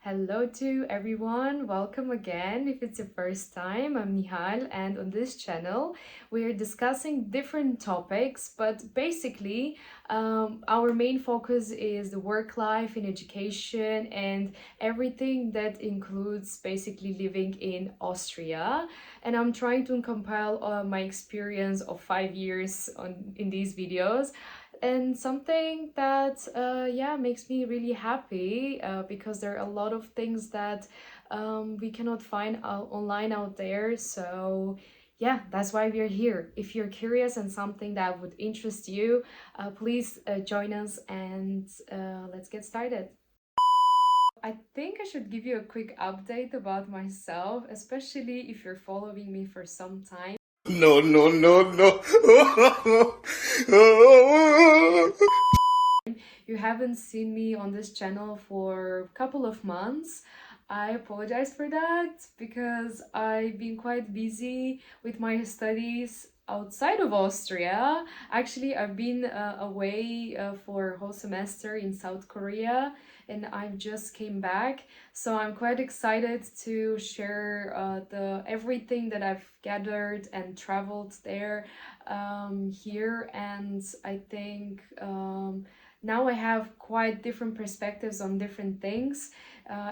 Hello to everyone. Welcome again. If it's your first time, I'm Nihal, and on this channel, we're discussing different topics, but basically, our main focus is the work life in education and everything that includes basically living in Austria. And I'm trying to compile my experience of 5 years in these videos and something that makes me really happy because there are a lot of things that we cannot find online out there. So yeah, that's why we're here. If you're curious and something that would interest you, please join us and let's get started. I think I should give you a quick update about myself, especially if you're following me for some time. No, no, no, no. You haven't seen me on this channel for a couple of months. I apologize for that because I've been quite busy with my studies outside of Austria. Actually, I've been away for a whole semester in South Korea and I've just came back. So I'm quite excited to share the everything that I've gathered and traveled there here. And I think now I have quite different perspectives on different things.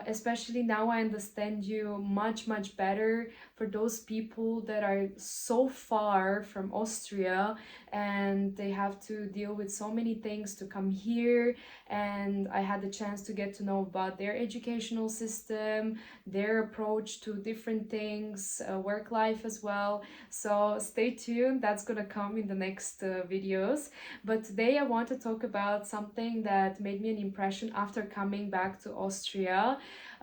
Especially now I understand you much better for those people that are so far from Austria and they have to deal with so many things to come here. And I had the chance to get to know about their educational system, their approach to different things, work life as well. So stay tuned, that's gonna come in the next videos. But today I want to talk about something that made me an impression after coming back to Austria.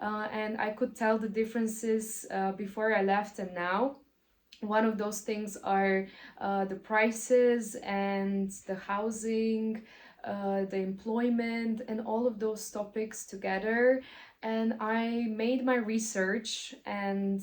And I could tell the differences before I left and now. One of those things are the prices and the housing, the employment, and all of those topics together. And I made my research, and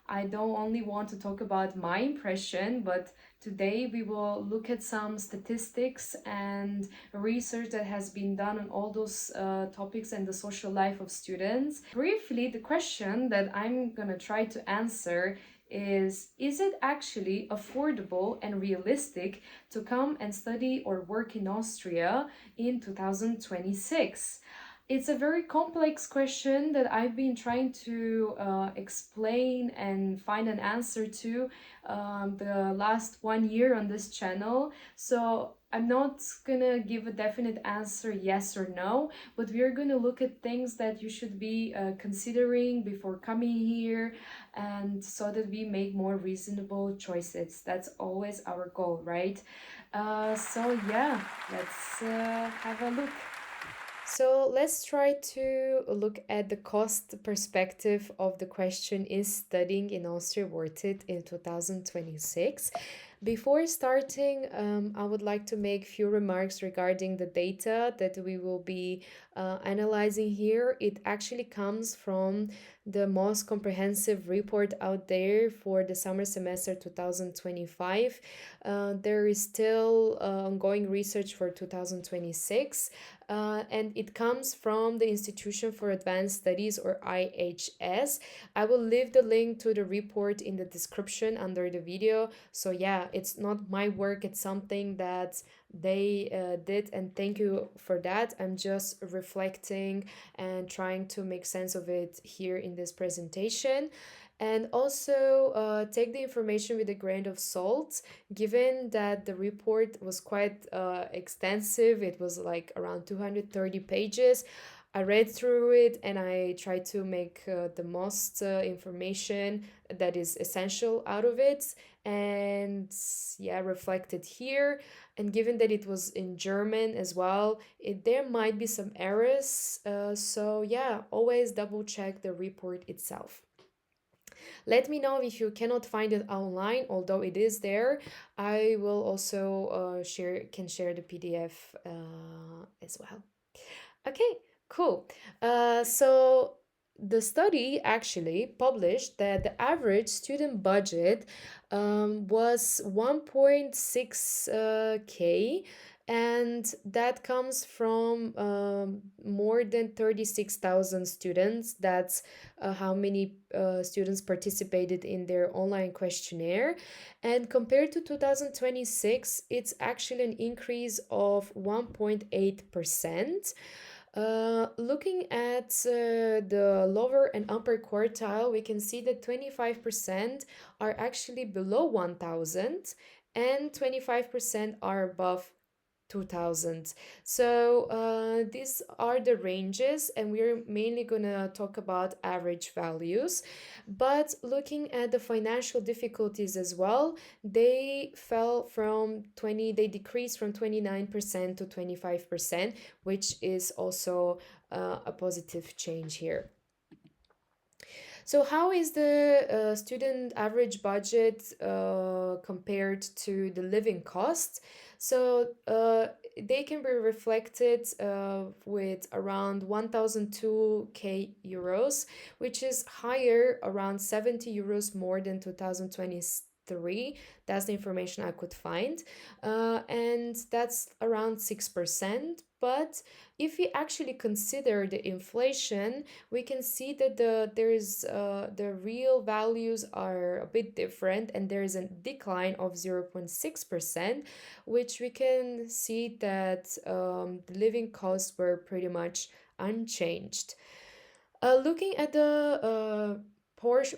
I don't only want to talk about my impression, but today we will look at some statistics and research that has been done on all those topics and the social life of students. Briefly, the question that I'm gonna try to answer is it actually affordable and realistic to come and study or work in Austria in 2026? It's a very complex question that I've been trying to explain and find an answer to the last 1 year on this channel. So I'm not gonna give a definite answer, yes or no, but we're gonna look at things that you should be considering before coming here, and so that we make more reasonable choices. That's always our goal, right? So yeah, let's have a look. So let's try to look at the cost perspective of the question: is studying in Austria worth it in 2026? Before starting, I would like to make few remarks regarding the data that we will be analyzing here. It actually comes from the most comprehensive report out there for the summer semester 2025. There is still ongoing research for 2026, and it comes from the Institution for Advanced Studies, or IHS. I will leave the link to the report in the description under the video. So yeah, it's not my work, it's something that they did, and thank you for that. I'm just reflecting and trying to make sense of it here in this presentation. And also take the information with a grain of salt, given that the report was quite extensive. It was like around 230 pages. I read through it and I tried to make the most information that is essential out of it, and yeah, reflected here. And given that it was in German as well, there might be some errors. So yeah, always double check the report itself. Let me know if you cannot find it online, although it is there. I will also share the PDF as well. Okay, cool. So the study actually published that the average student budget was 1.6 k and that comes from more than 36,000 students. That's how many students participated in their online questionnaire. And compared to 2026, it's actually an increase of 1.8%. Looking at the lower and upper quartile, we can see that 25% are actually below 1,000 and 25% are above 2000. So these are the ranges, and we're mainly gonna talk about average values. But looking at the financial difficulties as well, they decreased from 29% to 25%, which is also a positive change here. So, how is the student average budget compared to the living cost? So, they can be reflected with around 1,002 euros, which is higher, around 70 euros more than 2023. That's the information I could find. And that's around 6%. But if we actually consider the inflation, we can see that the real values are a bit different, and there is a decline of 0.6%, which we can see that the living costs were pretty much unchanged. Looking at the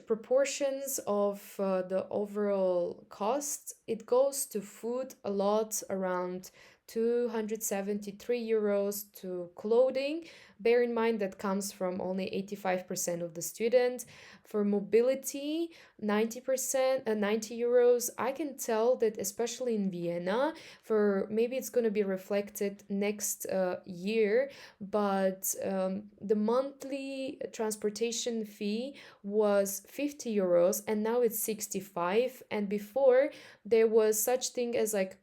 proportions of the overall cost, it goes to food a lot, around 273 euros, to clothing. Bear in mind that comes from only 85% of the student. For mobility, 90%, 90 euros. I can tell that especially in Vienna, for maybe it's going to be reflected next year, but the monthly transportation fee was 50 euros and now it's 65. And before, there was such thing as like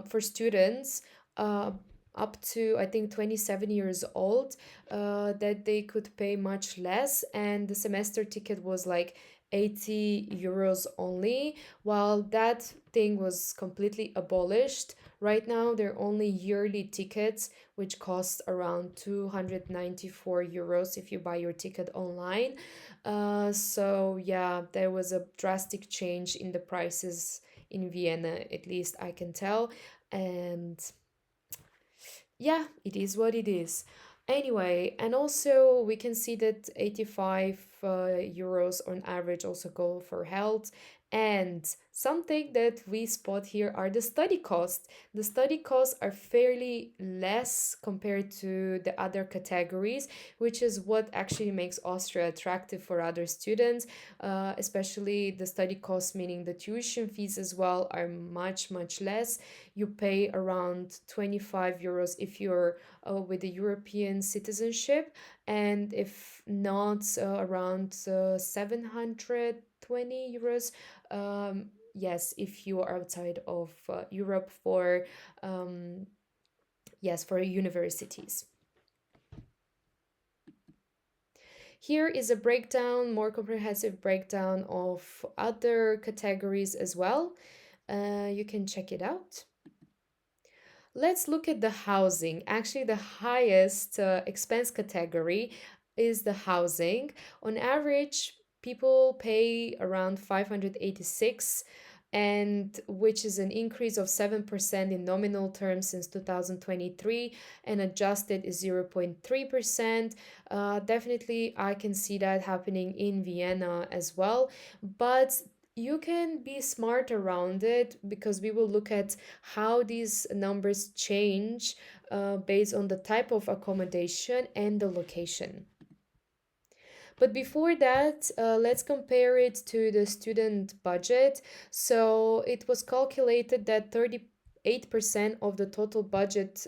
for students uh, up to I think 27 years old, that they could pay much less, and the semester ticket was like 80 euros only, while that thing was completely abolished. Right now they're only yearly tickets, which cost around 294 euros if you buy your ticket online. So yeah, there was a drastic change in the prices in Vienna, at least I can tell. And yeah, it is what it is. Anyway, and also we can see that 85 euros on average also go for health. And something that we spot here are the study costs. The study costs are fairly less compared to the other categories, which is what actually makes Austria attractive for other students, especially the study costs, meaning the tuition fees as well, are much, much less. You pay around 25 euros if you're with a European citizenship, and if not, around 720 euros. Yes, if you are outside of Europe for yes, for universities. Here is a breakdown, more comprehensive breakdown of other categories as well. You can check it out. Let's look at the housing. Actually, the highest expense category is the housing. On average, people pay around 586, and which is an increase of 7% in nominal terms since 2023, and adjusted is 0.3%. Definitely I can see that happening in Vienna as well, but you can be smart around it, because we will look at how these numbers change based on the type of accommodation and the location. But before that, let's compare it to the student budget. So it was calculated that 38% of the total budget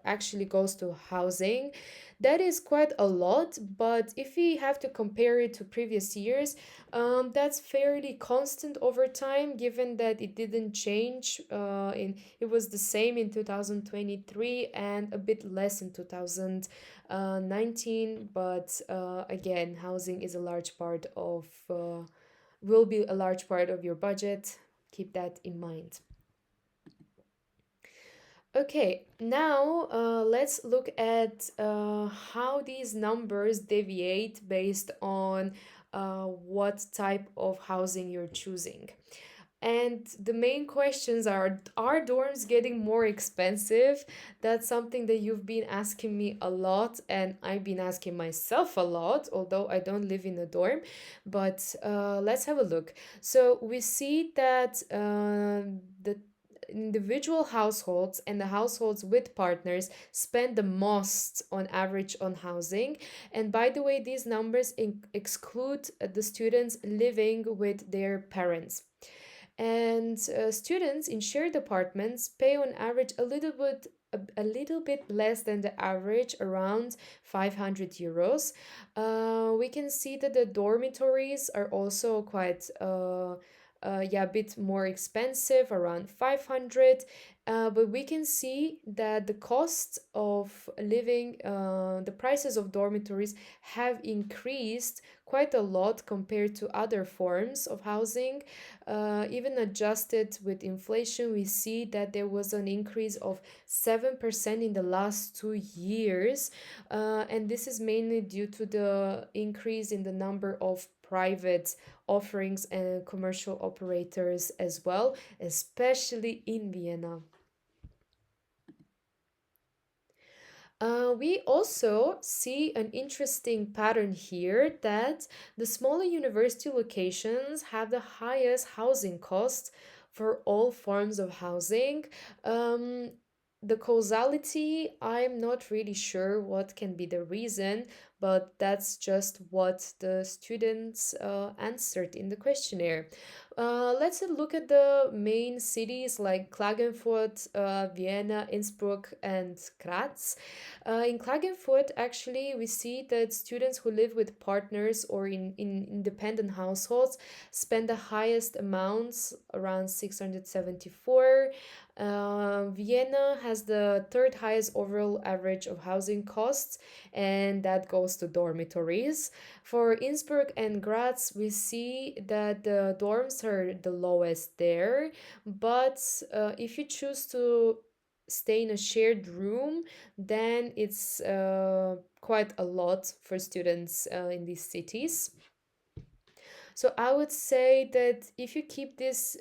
actually goes to housing. That is quite a lot, but if we have to compare it to previous years, that's fairly constant over time, given that it didn't change. It was the same in 2023 and a bit less in 2019. But again, housing is a large part of will be a large part of your budget. Keep that in mind. Okay, now let's look at how these numbers deviate based on what type of housing you're choosing. And the main questions are dorms getting more expensive? That's something that you've been asking me a lot, and I've been asking myself a lot, although I don't live in a dorm. But let's have a look. So we see that the individual households and the households with partners spend the most on average on housing. And by the way, these numbers exclude the students living with their parents. And students in shared apartments pay on average a little bit less than the average, around 500 euros. We can see that the dormitories are also quite yeah, a bit more expensive, around 500. But we can see that the cost of living, the prices of dormitories have increased quite a lot compared to other forms of housing. Even adjusted with inflation, we see that there was an increase of 7% in the last 2 years. And this is mainly due to the increase in the number of private offerings and commercial operators as well, especially in Vienna. We also see an interesting pattern here that the smaller university locations have the highest housing costs for all forms of housing. Um, the causality, I'm not really sure what can be the reason, but that's just what the students answered in the questionnaire. Let's look at the main cities like Klagenfurt, Vienna, Innsbruck, and Graz. In Klagenfurt, actually, we see that students who live with partners or in independent households spend the highest amounts, around 674. Vienna has the third highest overall average of housing costs, and that goes to dormitories. For Innsbruck and Graz, we see that the dorms are the lowest there, but if you choose to stay in a shared room, then it's quite a lot for students in these cities. So I would say that if you keep this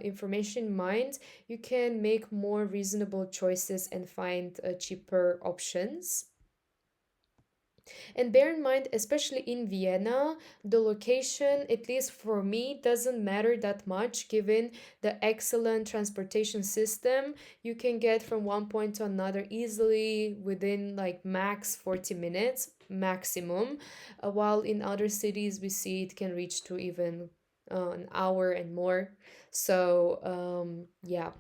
information in mind, you can make more reasonable choices and find cheaper options. And bear in mind, especially in Vienna, the location, at least for me, doesn't matter that much given the excellent transportation system. You can get from one point to another easily within like max 40 minutes maximum, while in other cities we see it can reach to even an hour and more. So, yeah.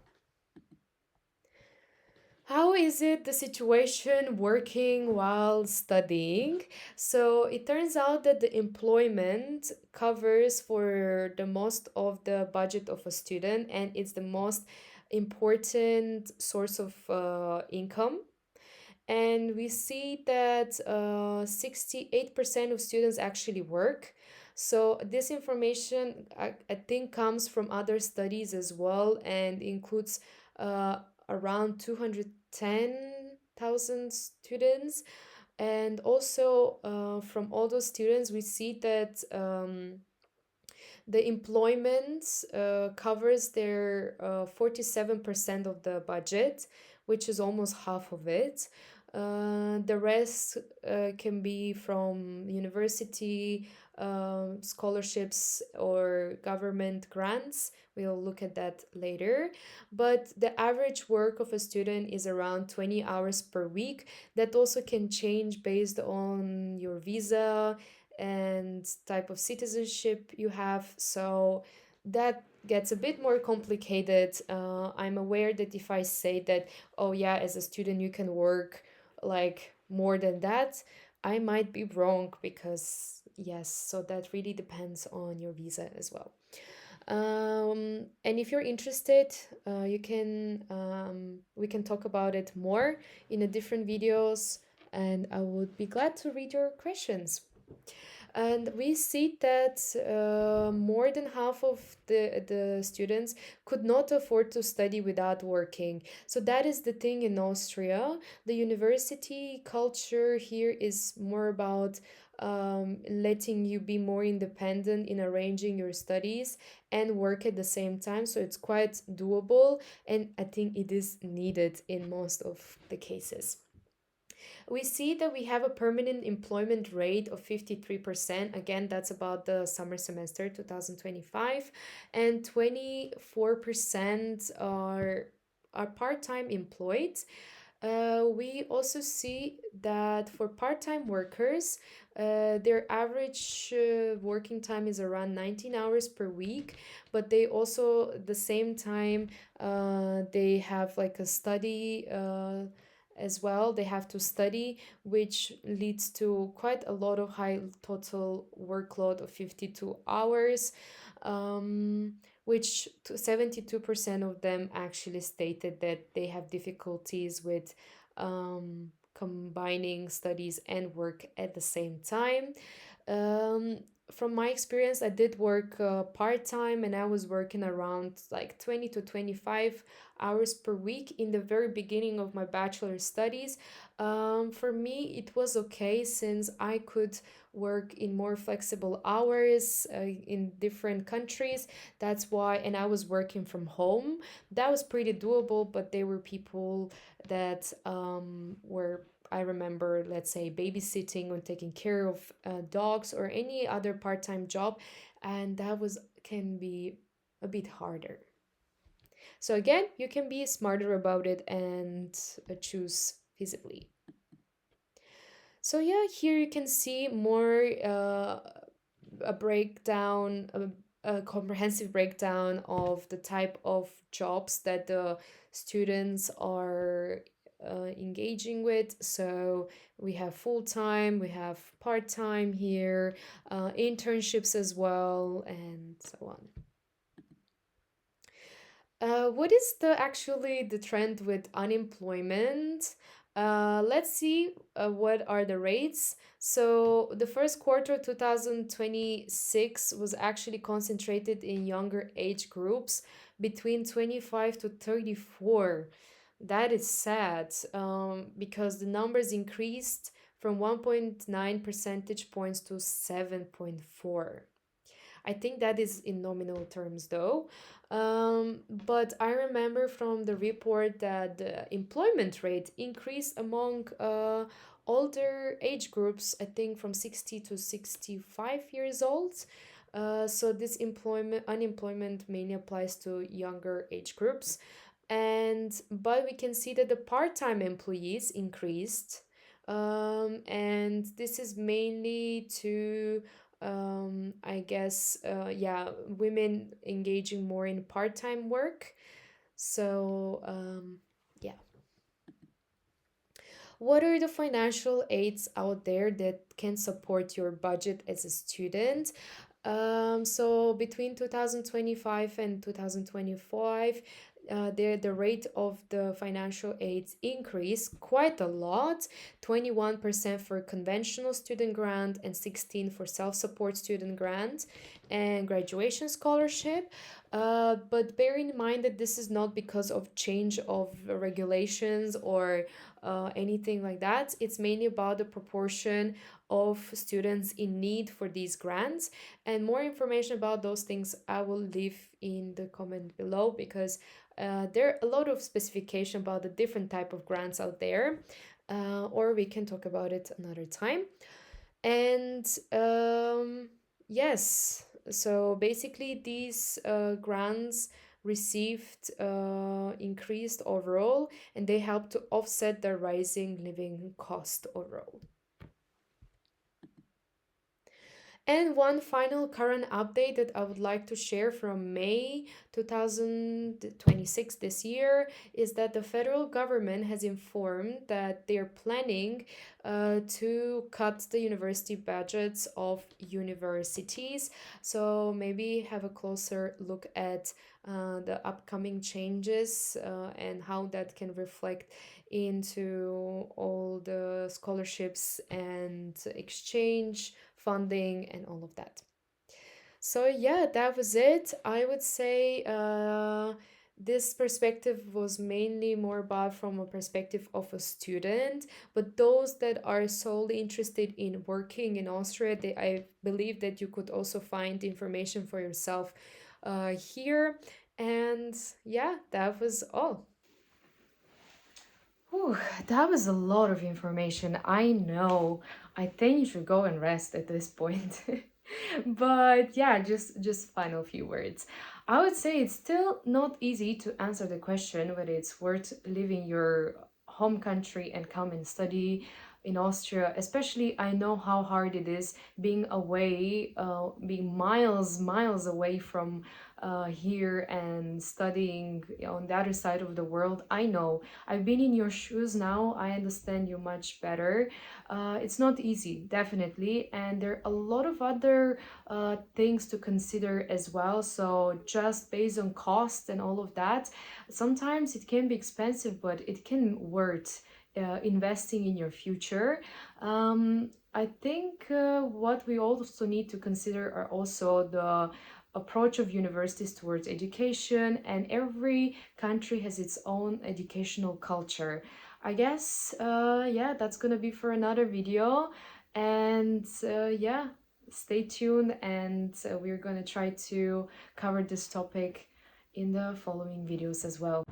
How is it the situation working while studying? So it turns out that the employment covers for the most of the budget of a student, and it's the most important source of income. And we see that 68% of students actually work. So this information, I think, comes from other studies as well and includes uh, around 210,000 students. And also from all those students, we see that the employment covers their 47% of the budget, which is almost half of it. The rest can be from university scholarships or government grants. We'll look at that later. But the average work of a student is around 20 hours per week. That also can change based on your visa and type of citizenship you have. So that gets a bit more complicated. I'm aware that if I say that, oh yeah, as a student you can work like more than that, I might be wrong because, yes, so that really depends on your visa as well. And if you're interested, you can we can talk about it more in a different videos, and I would be glad to read your questions. And we see that more than half of the students could not afford to study without working. So that is the thing in Austria. The university culture here is more about letting you be more independent in arranging your studies and work at the same time. So it's quite doable, and I think it is needed in most of the cases. We see that we have a permanent employment rate of 53%. Again, that's about the summer semester 2025, and 24% are part-time employed. We also see that for part-time workers, their average working time is around 19 hours per week, but they also at the same time they have like a study as well. They have to study, which leads to quite a lot of high total workload of 52 hours. Um, which 72% of them actually stated that they have difficulties with combining studies and work at the same time. Um, from my experience, I did work part time, and I was working around like 20 to 25 hours per week in the very beginning of my bachelor studies. For me, it was okay since I could work in more flexible hours in different countries. That's why, and I was working from home. That was pretty doable, but there were people that were, I remember, let's say, babysitting or taking care of dogs or any other part time job, and that was can be a bit harder. So again, you can be smarter about it and choose feasibly. So yeah, here you can see more a breakdown, a comprehensive breakdown of the type of jobs that the students are engaging with. So we have full time, we have part time here, internships as well, and so on. What is the actually the trend with unemployment? Let's see what are the rates. So the first quarter 2026 was actually concentrated in younger age groups between 25 to 34. That is sad because the numbers increased from 1.9 percentage points to 7.4. I think that is in nominal terms though. But I remember from the report that the employment rate increased among older age groups, I think from 60 to 65 years old. So this employment unemployment mainly applies to younger age groups. And but we can see that the part-time employees increased. And this is mainly to I guess yeah, women engaging more in part-time work. So yeah, what are the financial aids out there that can support your budget as a student? So between 2025 and 2025, the rate of the financial aids increased quite a lot. 21% for conventional student grant and 16 for self-support student grant and graduation scholarship. But bear in mind that this is not because of change of regulations or anything like that. It's mainly about the proportion of students in need for these grants. And more information about those things I will leave in the comment below, because there are a lot of specification about the different type of grants out there, or we can talk about it another time. And yes, so basically these grants received increased overall, and they help to offset the rising living cost overall. And one final current update that I would like to share from May 2026 this year is that the federal government has informed that they're planning to cut the university budgets of universities. So maybe have a closer look at the upcoming changes and how that can reflect into all the scholarships and exchange funding and all of that. So yeah, that was it. I would say this perspective was mainly more about from a perspective of a student, but those that are solely interested in working in Austria, I believe that you could also find information for yourself here. And yeah, that was all. Whew, that was a lot of information. I know. I think you should go and rest at this point. But yeah, just final few words. I would say it's still not easy to answer the question whether it's worth leaving your home country and come and study in Austria. Especially, I know how hard it is being away, being miles away from here and studying on the other side of the world. I know. I've been in your shoes now. I understand you much better. It's not easy, definitely, and there are a lot of other things to consider as well. So, just based on cost and all of that, sometimes it can be expensive, but it can worth investing in your future. I think what we also need to consider are also the approach of universities towards education, and every country has its own educational culture. I guess, yeah, that's gonna be for another video. And yeah, stay tuned, and we're gonna try to cover this topic in the following videos as well.